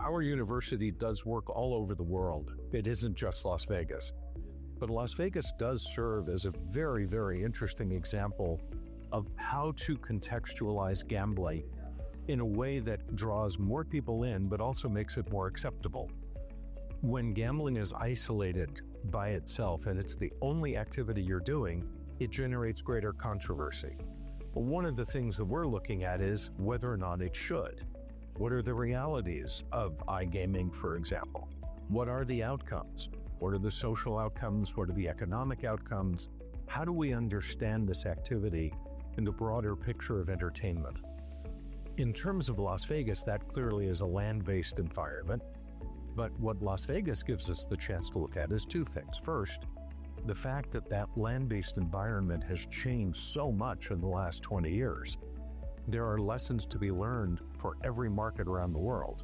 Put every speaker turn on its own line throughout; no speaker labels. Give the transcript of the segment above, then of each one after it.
our university does work all over the world. It isn't just Las Vegas. But Las Vegas does serve as a very, very interesting example of how to contextualize gambling in a way that draws more people in, but also makes it more acceptable. When gambling is isolated by itself and it's the only activity you're doing, it generates greater controversy. Well, one of the things that we're looking at is whether or not it should. What are the realities of iGaming, for example? What are the outcomes? What are the social outcomes? What are the economic outcomes? How do we understand this activity in the broader picture of entertainment? In terms of Las Vegas, that clearly is a land-based environment. But what Las Vegas gives us the chance to look at is two things. First, the fact that that land-based environment has changed so much in the last 20 years. There are lessons to be learned for every market around the world,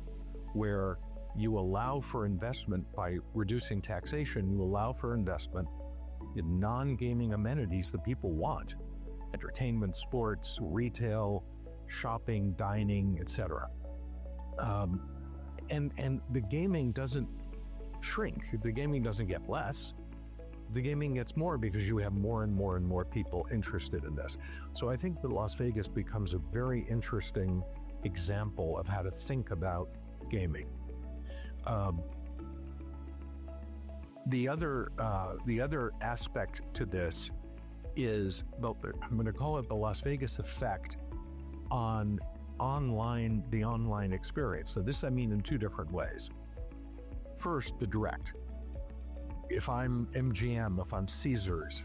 where you allow for investment by reducing taxation, you allow for investment in non-gaming amenities that people want. Entertainment, sports, retail, shopping, dining, etc. And the gaming doesn't shrink. The gaming doesn't get less. The gaming gets more because you have more and more and more people interested in this. So I think that Las Vegas becomes a very interesting example of how to think about gaming. The other aspect to this is, I'm going to call it the Las Vegas effect on the online experience. So this I mean in two different ways. First, the direct. If I'm MGM, if I'm Caesars,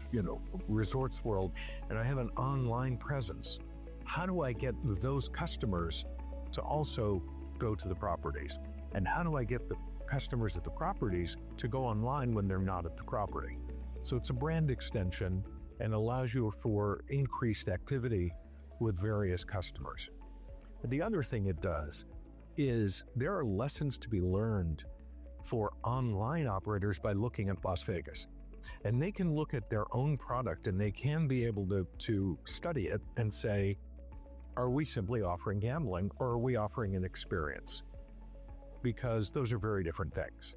Resorts World, and I have an online presence, how do I get those customers to also go to the properties? And how do I get the customers at the properties to go online when they're not at the property? So it's a brand extension and allows you for increased activity with various customers. The other thing it does is there are lessons to be learned for online operators by looking at Las Vegas. And they can look at their own product and they can be able to study it and say, are we simply offering gambling or are we offering an experience? Because those are very different things.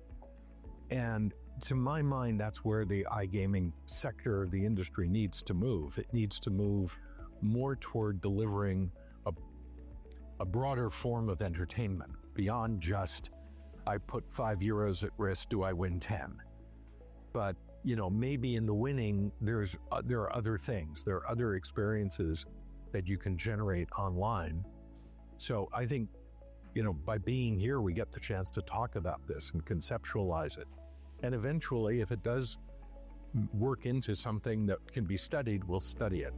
And to my mind, that's where the iGaming sector of the industry needs to move. It needs to move more toward delivering a broader form of entertainment beyond just, I put €5 at risk, do I win 10? But, maybe in the winning, there are other things. There are other experiences that you can generate online. So I think, by being here, we get the chance to talk about this and conceptualize it. And eventually, if it does work into something that can be studied, we'll study it.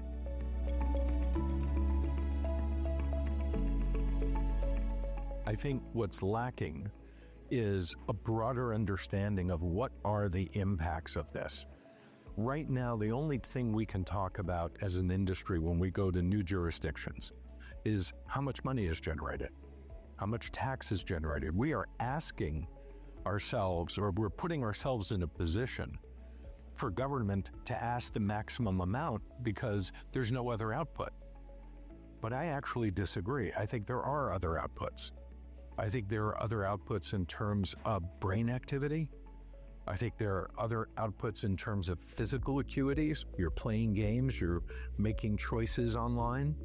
I think what's lacking is a broader understanding of what are the impacts of this. Right now, the only thing we can talk about as an industry when we go to new jurisdictions is how much money is generated, how much tax is generated. We are asking ourselves, or we're putting ourselves in a position for government to ask the maximum amount because there's no other output. But I actually disagree. I think there are other outputs. I think there are other outputs in terms of brain activity. I think there are other outputs in terms of physical acuities. You're playing games, you're making choices online.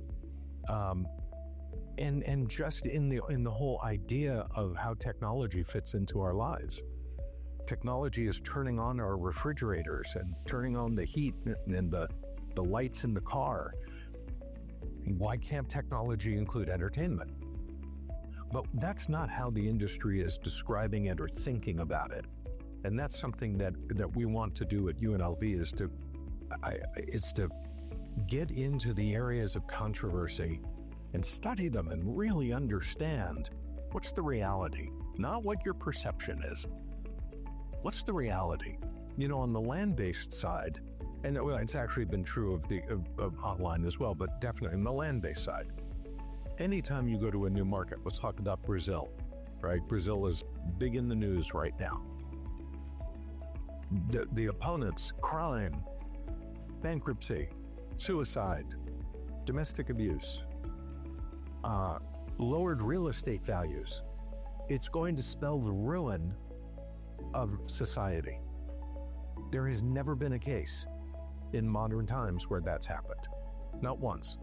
And just in the whole idea of how technology fits into our lives. Technology is turning on our refrigerators and turning on the heat and the lights in the car. Why can't technology include entertainment? But that's not how the industry is describing it or thinking about it. And that's something that we want to do at UNLV is to get into the areas of controversy and study them and really understand what's the reality, not what your perception is. What's the reality? On the land-based side, and it's actually been true of online as well, but definitely on the land-based side. Anytime you go to a new market, let's talk about Brazil, right? Brazil is big in the news right now. The opponents, crime, bankruptcy, suicide, domestic abuse, lowered real estate values. it's going to spell the ruin of society. There has never been a case in modern times where that's happened. Not once.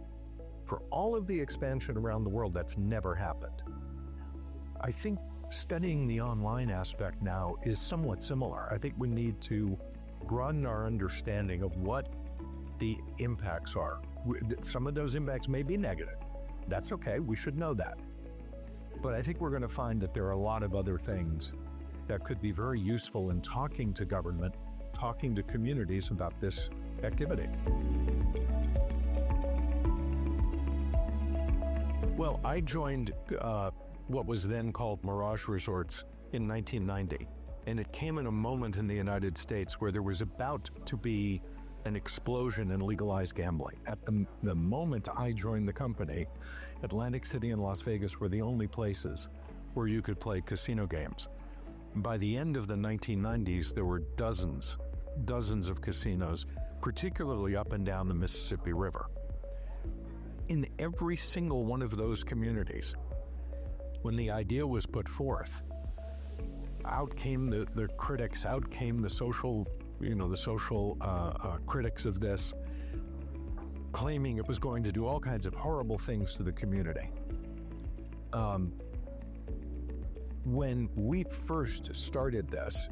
For all of the expansion around the world, that's never happened. I think studying the online aspect now is somewhat similar. I think we need to broaden our understanding of what the impacts are. Some of those impacts may be negative. That's okay, we should know that. But I think we're going to find that there are a lot of other things that could be very useful in talking to government, talking to communities about this activity. Well, I joined what was then called Mirage Resorts in 1990, and it came in a moment in the United States where there was about to be an explosion in legalized gambling. At the moment I joined the company, Atlantic City and Las Vegas were the only places where you could play casino games. By the end of the 1990s, there were dozens of casinos, particularly up and down the Mississippi River. In every single one of those communities, when the idea was put forth, out came the critics, out came the social critics of this, claiming it was going to do all kinds of horrible things to the community. When we first started this,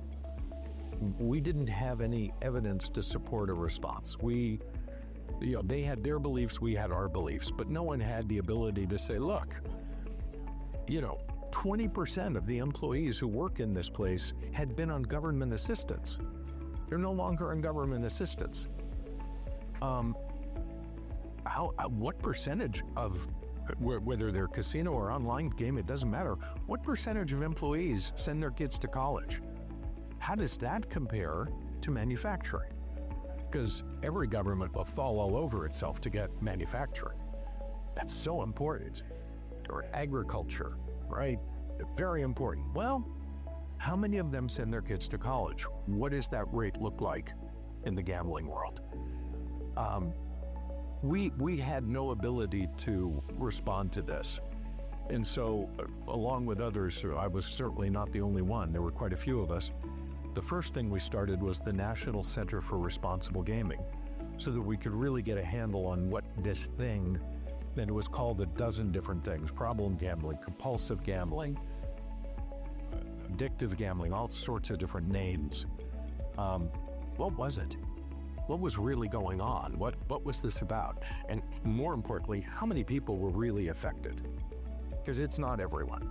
we didn't have any evidence to support a response. They had their beliefs, we had our beliefs, but no one had the ability to say, look, 20% of the employees who work in this place had been on government assistance. They're no longer on government assistance. What percentage of, whether they're casino or online game, it doesn't matter, what percentage of employees send their kids to college? How does that compare to manufacturing? Because every government will fall all over itself to get manufacturing. That's so important. Or agriculture, right? Very important. Well, how many of them send their kids to college? What does that rate look like in the gambling world? We had no ability to respond to this. And so, along with others, I was certainly not the only one, there were quite a few of us. The first thing we started was the National Center for Responsible Gaming, so that we could really get a handle on what this thing, and it was called a dozen different things: problem gambling, compulsive gambling, addictive gambling, all sorts of different names. What was it? What was really going on? What was this about? And more importantly, how many people were really affected? Because it's not everyone.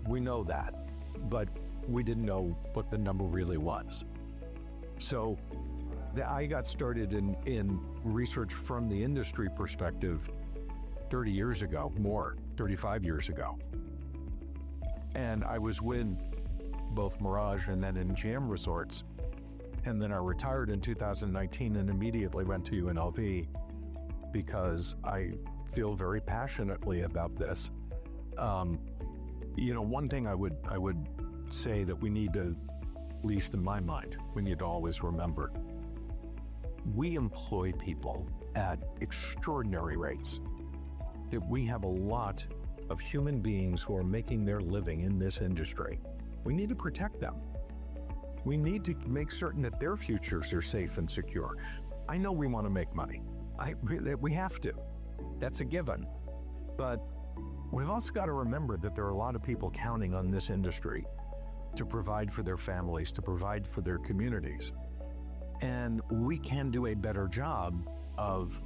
We know that, but we didn't know what the number really was. So I got started in research from the industry perspective 30 years ago, 35 years ago. And I was with both Mirage and then MGM Resorts. And then I retired in 2019 and immediately went to UNLV because I feel very passionately about this. One thing I would say that we need to, at least in my mind, we need to always remember, we employ people at extraordinary rates. That we have a lot of human beings who are making their living in this industry. We need to protect them. We need to make certain that their futures are safe and secure. I know we want to make money. We have to. That's a given. But we've also got to remember that there are a lot of people counting on this industry to provide for their families, to provide for their communities. And we can do a better job of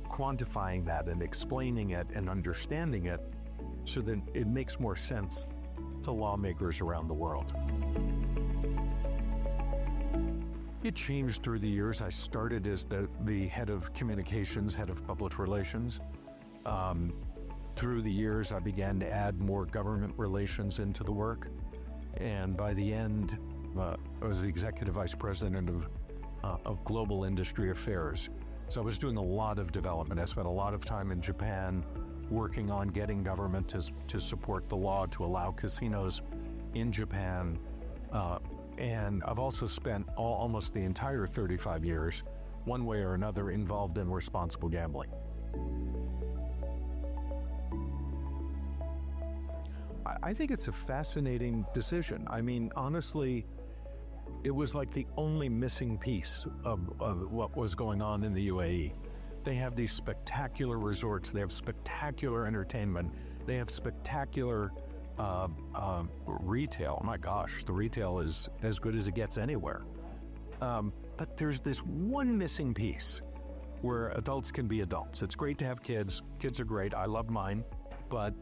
quantifying that and explaining it and understanding it so that it makes more sense to lawmakers around the world. It changed through the years. I started as the head of communications, head of public relations. Through the years, I began to add more government relations into the work. And by the end, I was the executive vice president of global industry affairs. So I was doing a lot of development. I spent a lot of time in Japan working on getting government to support the law to allow casinos in Japan. And I've also spent almost the entire 35 years, one way or another, involved in responsible gambling. I think it's a fascinating decision. I mean, honestly, it was like the only missing piece of what was going on in the UAE. They have these spectacular resorts, they have spectacular entertainment, they have spectacular retail. My gosh, the retail is as good as it gets anywhere. But there's this one missing piece where adults can be adults. It's great to have kids. Kids are great. I love mine. But,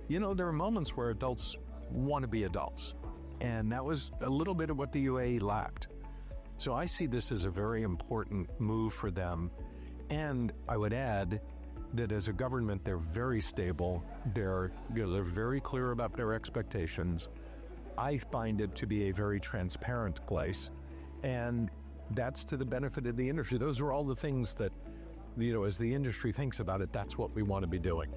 there are moments where adults want to be adults. And that was a little bit of what the UAE lacked. So I see this as a very important move for them. And I would add that as a government, they're very stable. They're very clear about their expectations. I find it to be a very transparent place. And that's to the benefit of the industry. Those are all the things that, as the industry thinks about it, that's what we want to be doing.